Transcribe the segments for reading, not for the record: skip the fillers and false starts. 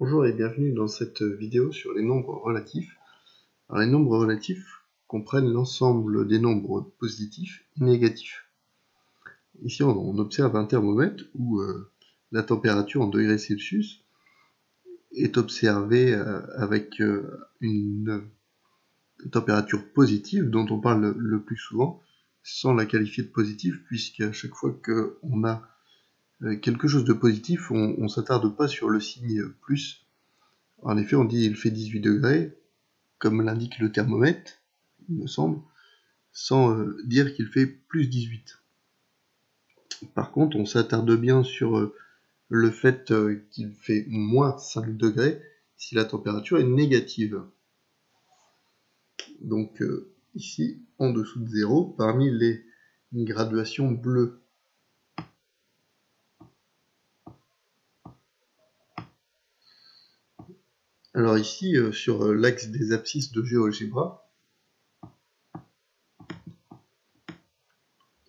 Bonjour et bienvenue dans cette vidéo sur les nombres relatifs. Alors, les nombres relatifs comprennent l'ensemble des nombres positifs et négatifs. Ici, on observe un thermomètre où la température en degrés Celsius est observée avec une température positive dont on parle le plus souvent, sans la qualifier de positive, puisqu'à chaque fois qu'on a quelque chose de positif, on ne s'attarde pas sur le signe plus. En effet, on dit il fait 18 degrés, comme l'indique le thermomètre, il me semble, sans dire qu'il fait plus 18. Par contre, on s'attarde bien sur le fait qu'il fait moins 5 degrés si la température est négative. Donc ici, en dessous de 0, parmi les graduations bleues. Alors ici, sur l'axe des abscisses de GeoGebra,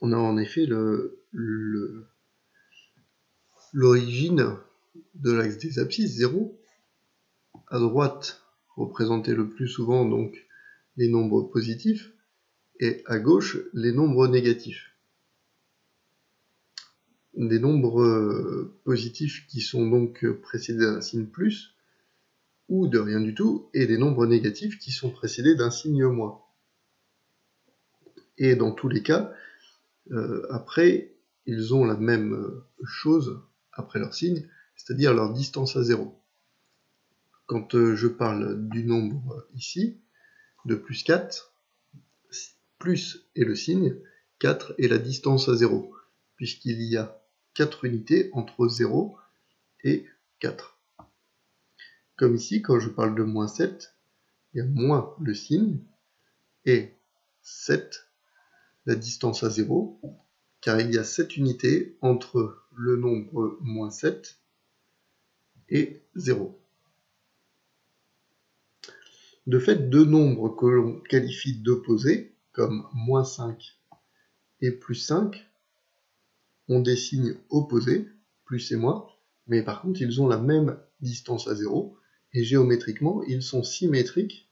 on a en effet l'origine de l'axe des abscisses, 0. À droite, représenter le plus souvent donc les nombres positifs, et à gauche, les nombres négatifs. Des nombres positifs qui sont donc précédés d'un signe plus, ou de rien du tout, et des nombres négatifs qui sont précédés d'un signe moins. Et dans tous les cas, après, ils ont la même chose après leur signe, c'est-à-dire leur distance à 0. Quand je parle du nombre ici, de plus 4, plus est le signe, 4 est la distance à 0, puisqu'il y a 4 unités entre 0 et 4. Comme ici, quand je parle de moins 7, il y a moins le signe, et 7, la distance à 0, car il y a 7 unités entre le nombre moins 7 et 0. De fait, deux nombres que l'on qualifie d'opposés, comme moins 5 et plus 5, ont des signes opposés, plus et moins, mais par contre ils ont la même distance à 0, et géométriquement ils sont symétriques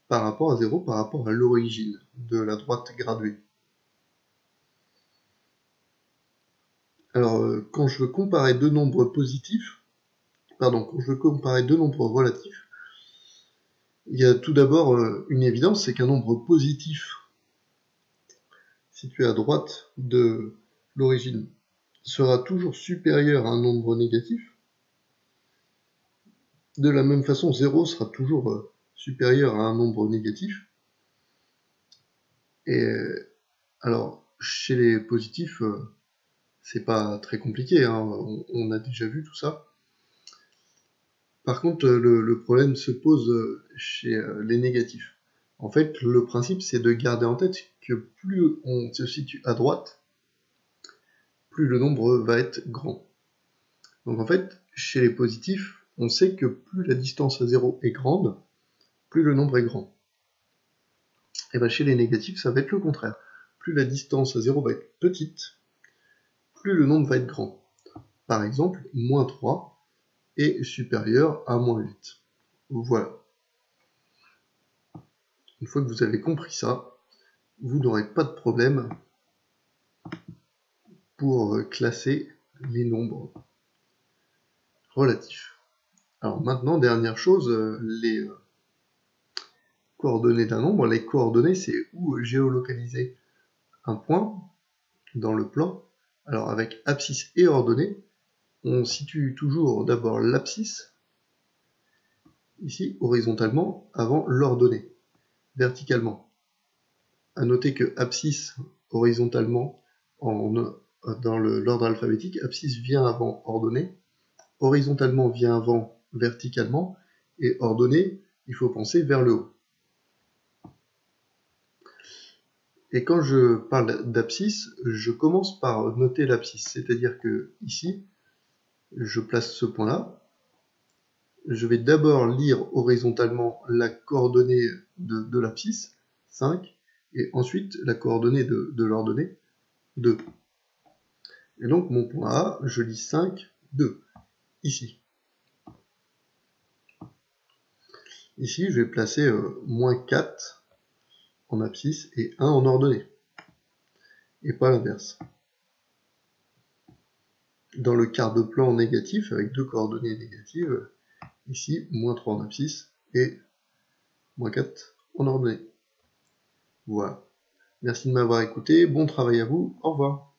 par rapport à 0, par rapport à l'origine de la droite graduée. Alors quand je veux comparer deux nombres positifs, quand je veux comparer deux nombres relatifs, il y a tout d'abord une évidence, c'est qu'un nombre positif situé à droite de l'origine sera toujours supérieur à un nombre négatif. De la même façon, 0 sera toujours supérieur à un nombre négatif. Et alors, chez les positifs, c'est pas très compliqué, hein, on a déjà vu tout ça. Par contre, le problème se pose chez les négatifs. En fait, le principe, c'est de garder en tête que plus on se situe à droite, plus le nombre va être grand. Donc en fait, chez les positifs, on sait que plus la distance à 0 est grande, plus le nombre est grand. Et bien chez les négatifs, ça va être le contraire. Plus la distance à 0 va être petite, plus le nombre va être grand. Par exemple, moins 3 est supérieur à moins 8. Voilà. Une fois que vous avez compris ça, vous n'aurez pas de problème pour classer les nombres relatifs. Alors maintenant, dernière chose, les coordonnées d'un nombre. Les coordonnées, c'est où géolocaliser un point dans le plan. Alors avec abscisse et ordonnée, on situe toujours d'abord l'abscisse, ici horizontalement, avant l'ordonnée, verticalement. A noter que abscisse horizontalement, dans l'ordre alphabétique, abscisse vient avant ordonnée, horizontalement vient avant verticalement, et ordonnée, il faut penser vers le haut. Et quand je parle d'abscisse, je commence par noter l'abscisse, c'est-à-dire que ici, je place ce point-là, je vais d'abord lire horizontalement la coordonnée de l'abscisse, 5, et ensuite la coordonnée de l'ordonnée, 2. Et donc mon point A, je lis 5, 2, ici. Ici, je vais placer -4 en abscisse et 1 en ordonnée, et pas l'inverse. Dans le quart de plan négatif, avec 2 coordonnées négatives, ici, -3 en abscisse et -4 en ordonnée. Voilà. Merci de m'avoir écouté, bon travail à vous, au revoir.